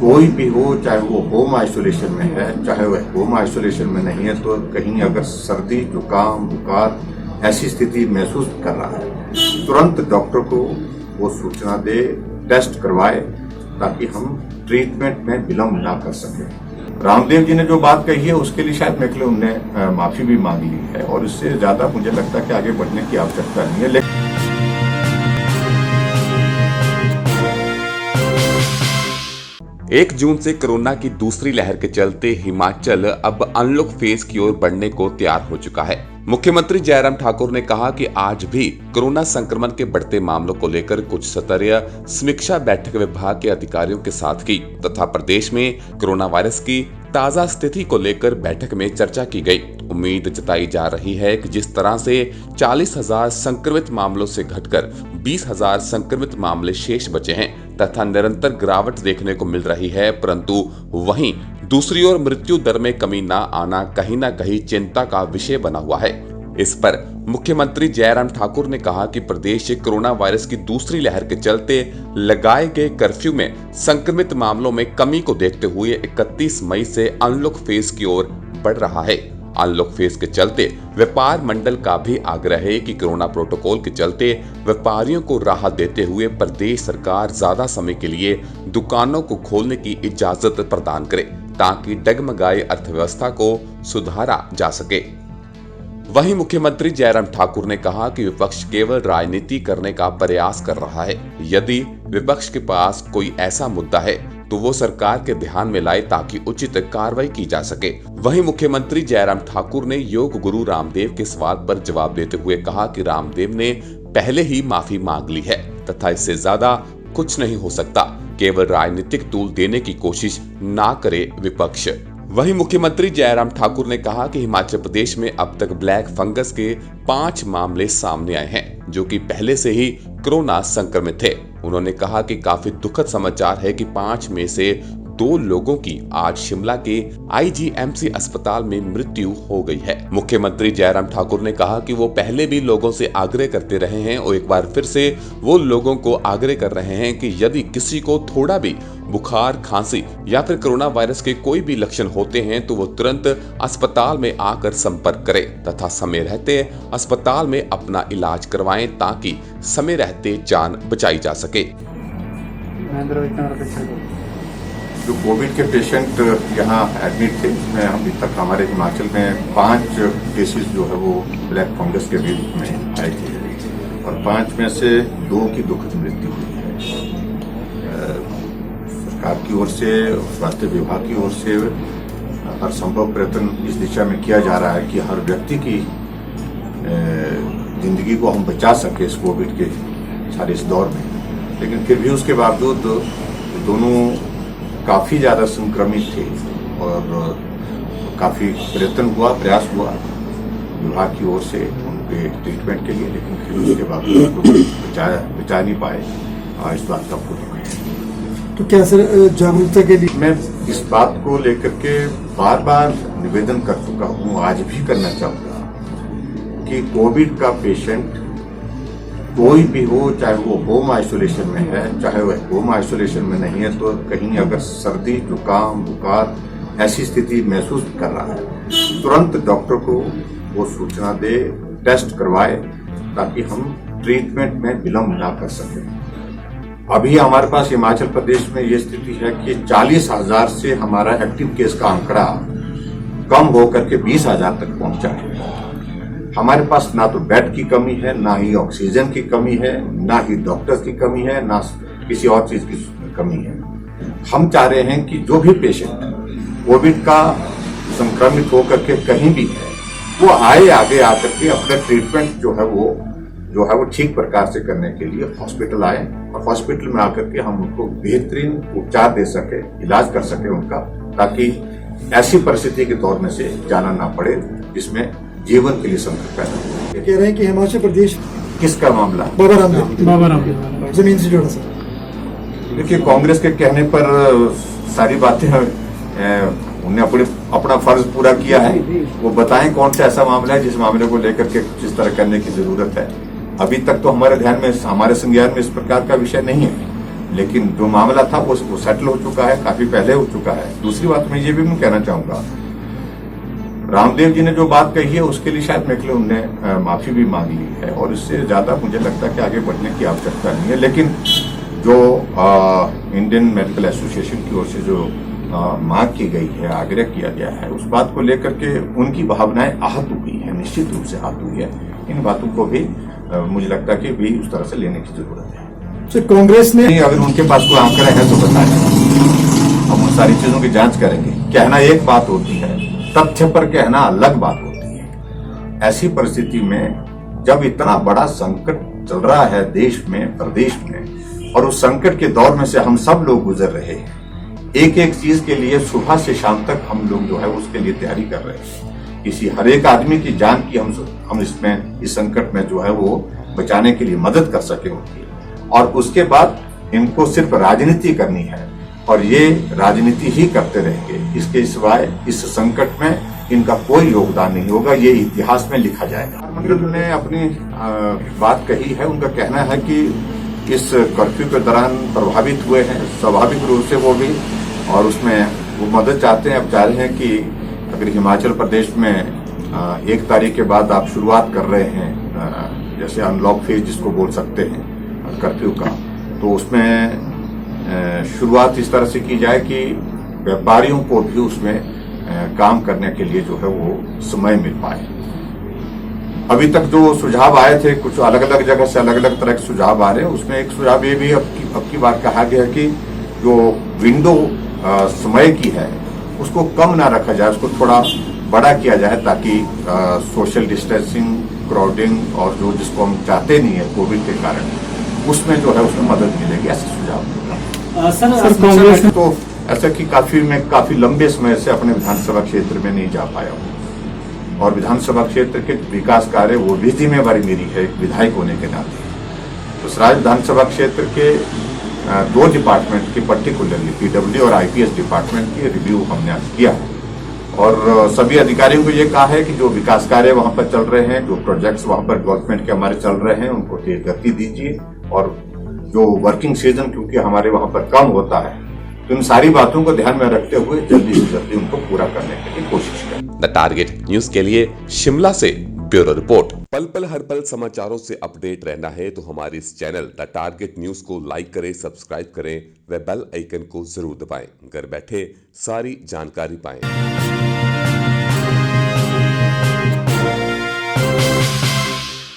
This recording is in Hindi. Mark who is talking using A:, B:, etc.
A: कोई भी हो, चाहे वो होम आइसोलेशन में है, चाहे वह होम आइसोलेशन में नहीं है, तो कहीं अगर सर्दी, जुकाम, बुखार ऐसी स्थिति महसूस कर रहा है, तुरंत डॉक्टर को वो सूचना दे, टेस्ट करवाए, ताकि हम ट्रीटमेंट में विलंब ना कर सके। रामदेव जी ने जो बात कही है उसके लिए शायद मेरे लिए उन्होंने माफी भी मांग ली है, और इससे ज्यादा मुझे लगता है कि आगे बढ़ने की आवश्यकता नहीं है। लेकिन
B: 1 जून से कोरोना की दूसरी लहर के चलते हिमाचल अब अनलॉक फेज की ओर बढ़ने को तैयार हो चुका है। मुख्यमंत्री जयराम ठाकुर ने कहा कि आज भी कोरोना संक्रमण के बढ़ते मामलों को लेकर कुछ स्तरीय समीक्षा बैठक विभाग के अधिकारियों के साथ की तथा प्रदेश में कोरोना वायरस की ताजा स्थिति को लेकर बैठक में चर्चा की गई। उम्मीद जताई जा रही है कि जिस तरह से 40,000 संक्रमित मामलों से घटकर 20,000 संक्रमित मामले शेष बचे हैं तथा निरंतर गिरावट देखने को मिल रही है, परंतु वहीं दूसरी ओर मृत्यु दर में कमी न आना कहीं न कहीं चिंता का विषय बना हुआ है। इस पर मुख्यमंत्री जयराम ठाकुर ने कहा कि प्रदेश कोरोना वायरस की दूसरी लहर के चलते लगाए गए कर्फ्यू में संक्रमित मामलों में कमी को देखते हुए 31 मई से अनलॉक फेज की ओर बढ़ रहा है। अनलॉक फेज के चलते व्यापार मंडल का भी आग्रह है कि कोरोना प्रोटोकॉल के चलते व्यापारियों को राहत देते हुए प्रदेश सरकार ज्यादा समय के लिए दुकानों को खोलने की इजाजत प्रदान करे ताकि डगमगाए अर्थव्यवस्था को सुधारा जा सके। वहीं मुख्यमंत्री जयराम ठाकुर ने कहा कि विपक्ष केवल राजनीति करने का प्रयास कर रहा है। यदि विपक्ष के पास कोई ऐसा मुद्दा है तो वो सरकार के ध्यान में लाए ताकि उचित कार्रवाई की जा सके। वहीं मुख्यमंत्री जयराम ठाकुर ने योग गुरु रामदेव के सवाल पर जवाब देते हुए कहा कि रामदेव ने पहले ही माफी मांग ली है तथा इससे ज्यादा कुछ नहीं हो सकता। केवल राजनीतिक तूल देने की कोशिश ना करे विपक्ष। वहीं मुख्यमंत्री जयराम ठाकुर ने कहा कि हिमाचल प्रदेश में अब तक ब्लैक फंगस के 5 मामले सामने आए हैं जो कि पहले से ही कोरोना संक्रमित थे। उन्होंने कहा कि काफी दुखद समाचार है कि 5 में से 2 लोगों की आज शिमला के IGMC अस्पताल में मृत्यु हो गई है। मुख्यमंत्री जयराम ठाकुर ने कहा कि वो पहले भी लोगों से आग्रह करते रहे हैं और एक बार फिर से वो लोगों को आग्रह कर रहे हैं कि यदि किसी को थोड़ा भी बुखार, खांसी या फिर कोरोना वायरस के कोई भी लक्षण होते हैं तो वो तुरंत अस्पताल में आकर संपर्क करें तथा समय रहते अस्पताल में अपना इलाज करवाएं ताकि समय रहते जान बचाई जा सके।
A: जो कोविड के पेशेंट यहाँ एडमिट थे, उसमें अभी तक हमारे हिमाचल में 5 केसेस जो है वो ब्लैक फंगस के रूप में आए थे और 5 में से 2 की दुखद मृत्यु हुई है। सरकार की ओर से, स्वास्थ्य विभाग की ओर से हर संभव प्रयत्न इस दिशा में किया जा रहा है कि हर व्यक्ति की जिंदगी को हम बचा सके इस कोविड के सारे इस दौर में। लेकिन फिर भी उसके बावजूद दोनों काफी ज्यादा संक्रमित थे और काफी प्रयास हुआ विभाग की ओर से उनके ट्रीटमेंट के लिए, लेकिन फिर उसके बावजूद बचा नहीं पाए। इस बात का पूर्ण
C: तो क्या सर जागरूकता के लिए
A: मैं इस बात को लेकर के बार बार निवेदन कर चुका हूँ, आज भी करना चाहूंगा कि कोविड का पेशेंट कोई भी हो, चाहे वो होम आइसोलेशन में है, चाहे वह होम आइसोलेशन में नहीं है, तो कहीं अगर सर्दी, जुकाम, बुखार ऐसी स्थिति महसूस कर रहा है, तुरंत डॉक्टर को वो सूचना दे, टेस्ट करवाए, ताकि हम ट्रीटमेंट में विलंब ना कर सके। अभी हमारे पास हिमाचल प्रदेश में ये स्थिति है कि 40,000 से हमारा एक्टिव केस का आंकड़ा कम होकर के 20,000 तक पहुंचा है। हमारे पास ना तो बेड की कमी है, ना ही ऑक्सीजन की कमी है, ना ही डॉक्टर्स की कमी है, ना किसी और चीज की कमी है। हम चाह रहे हैं कि जो भी पेशेंट कोविड का संक्रमित होकर के कहीं भी है, वो आए, आगे आकर के अपना ट्रीटमेंट जो है वो ठीक प्रकार से करने के लिए हॉस्पिटल आए और हॉस्पिटल में आकर के हम उनको बेहतरीन उपचार दे सके, इलाज कर सके उनका, ताकि ऐसी परिस्थिति के दौर में से जाना ना पड़े जिसमें जीवन के लिए संकट पैदा हो।
C: कह रहे हैं कि हिमाचल प्रदेश
A: किसका मामला?
C: बाबा रामदेव जमीन से जुड़ा सर।
A: देखिए, कांग्रेस के कहने पर सारी बातें उन्हें अपना फर्ज पूरा किया है। वो बताएं कौन सा ऐसा मामला है जिस मामले को लेकर के किस तरह करने की जरूरत है। अभी तक तो हमारे ध्यान में, हमारे संज्ञान में इस प्रकार का विषय नहीं है। लेकिन जो मामला था वो सेटल हो चुका है, काफी पहले हो चुका है। दूसरी बात मैं ये भी कहना चाहूंगा, रामदेव जी ने जो बात कही है उसके लिए शायद मेरे लिए उनने माफी भी मांग ली है, और इससे ज्यादा मुझे लगता है कि आगे बढ़ने की आवश्यकता नहीं है। लेकिन जो इंडियन मेडिकल एसोसिएशन की ओर से जो मांग की गई है, आग्रह किया गया है, उस बात को लेकर के उनकी भावनाएं आहत हुई है, निश्चित रूप से आहत हुई है। इन बातों को भी मुझे लगता है कि भी उस तरह से लेने की जरूरत है।
C: सर कांग्रेस ने
A: अगर उनके पास कोई आंकड़े हैं तो बताएं, हम उन सारी चीजों की जांच करेंगे। कहना एक बात होती है, तथ्य पर कहना अलग बात होती है। ऐसी परिस्थिति में जब इतना बड़ा संकट चल रहा है देश में, प्रदेश में, और उस संकट के दौर में से हम सब लोग गुजर रहे हैं, एक एक चीज के लिए सुबह से शाम तक हम लोग जो है उसके लिए तैयारी कर रहे हैं। किसी हर एक आदमी की जान की हम इसमें इस संकट में जो है वो बचाने के लिए मदद कर सके उनकी, और उसके बाद इनको सिर्फ राजनीति करनी है, और ये राजनीति ही करते रहेंगे। इसके सिवाय इस संकट में इनका कोई योगदान नहीं होगा, ये इतिहास में लिखा जाएगा। प्रधानमंत्री ने अपनी बात कही है, उनका कहना है कि इस कर्फ्यू के दौरान प्रभावित हुए हैं स्वाभाविक रूप से वो भी, और उसमें वो मदद चाहते हैं। अब चाह रहे हैं कि अगर हिमाचल प्रदेश में 1 तारीख के बाद आप शुरुआत कर रहे हैं, जैसे अनलॉक फेज जिसको बोल सकते हैं कर्फ्यू का, तो उसमें शुरुआत इस तरह से की जाए कि व्यापारियों को भी उसमें काम करने के लिए जो है वो समय मिल पाए। अभी तक जो सुझाव आए थे, कुछ अलग अलग जगह से अलग अलग तरह के सुझाव आ रहे हैं। उसमें एक सुझाव ये भी अब की बार कहा गया कि जो विंडो समय की है उसको कम ना रखा जाए, उसको थोड़ा बड़ा किया जाए, ताकि सोशल डिस्टेंसिंग, क्राउडिंग और जो जिसको हम चाहते नहीं है कोविड के कारण, उसमें जो है उसमें मदद मिलेगी। ऐसे सुझाव
C: सर कांग्रेस
A: तो ऐसा कि काफी लंबे समय से अपने विधानसभा क्षेत्र में नहीं जा पाया हूँ, और विधानसभा क्षेत्र के विकास कार्य वो भी जिम्मेवारी मेरी है एक विधायक होने के नाते। तो सराय विधानसभा क्षेत्र के 2 डिपार्टमेंट की, पर्टिकुलरली पीडब्ल्यू और आईपीएस डिपार्टमेंट की रिव्यू हमने आज किया है, और सभी अधिकारियों को ये कहा है कि जो विकास कार्य वहां पर चल रहे हैं, जो प्रोजेक्ट्स वहां पर डेवलपमेंट के हमारे चल रहे हैं, उनको तेज गति दीजिए, और जो वर्किंग सीजन क्योंकि हमारे वहां पर कम होता है, तो इन सारी बातों को ध्यान में रखते हुए जल्दी से जल्दी उनको पूरा करने के लिए कोशिश करें।
B: द टारगेट न्यूज के लिए शिमला से ब्यूरो रिपोर्ट। पल पल हर पल समाचारों से अपडेट रहना है तो हमारे इस चैनल द टारगेट न्यूज को लाइक करें, सब्सक्राइब करें व बेल आइकन को जरूर दबाएं। घर बैठे सारी जानकारी पाएं।